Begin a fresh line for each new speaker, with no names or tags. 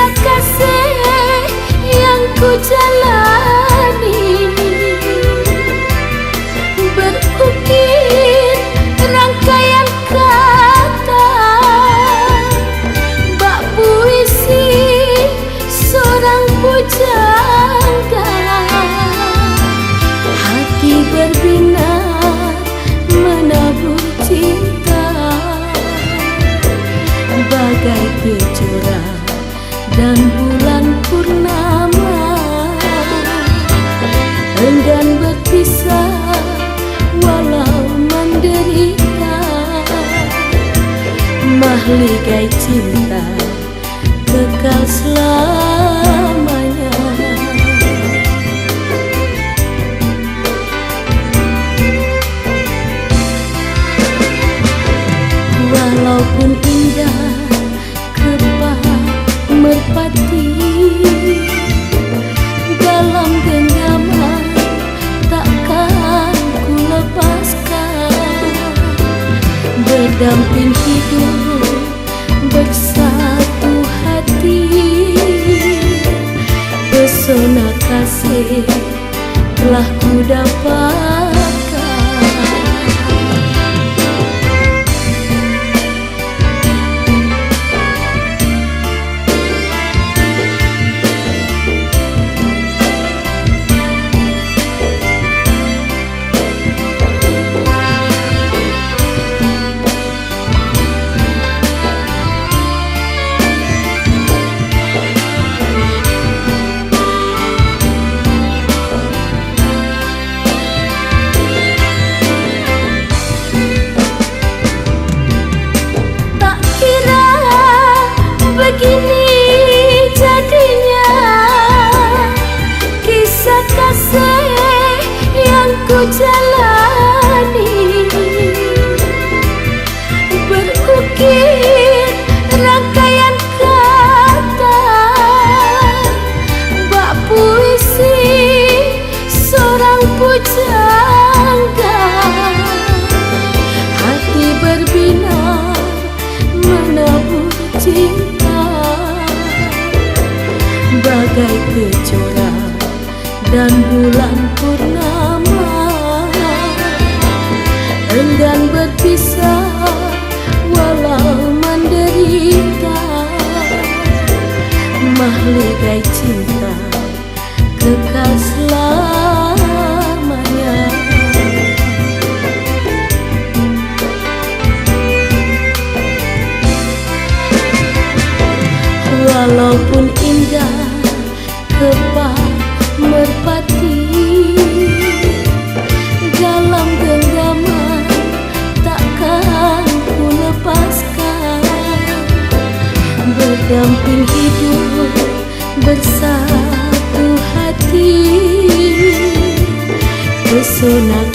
kisah kasih yang ku jalani, berukir rangkaian kata bak puisi seorang pujangga. Hati berbinar menabur cinta bagai kejora dan bulan purnama, enggan berpisah walau menderita. Mahligai cinta kekal selamanya. Walaupun indah kebah merpati, dalam genggaman takkan ku lepaskan. Berdamping hidup bersatu hati, pesona kasih telah ku dapatkan. Begini jadinya kisah kasih yang ku jalani, berukir rangkaian kata bak puisi seorang pujangga. Hati berbinar menabur cinta bagai kejora dan bulan purnama, enggan berpisah walau menderita. Mahligai cinta kekal selamanya. Walaupun indah kebah merpati, dalam genggaman takkan ku lepaskan. Berdamping hidup bersatu hati, pesona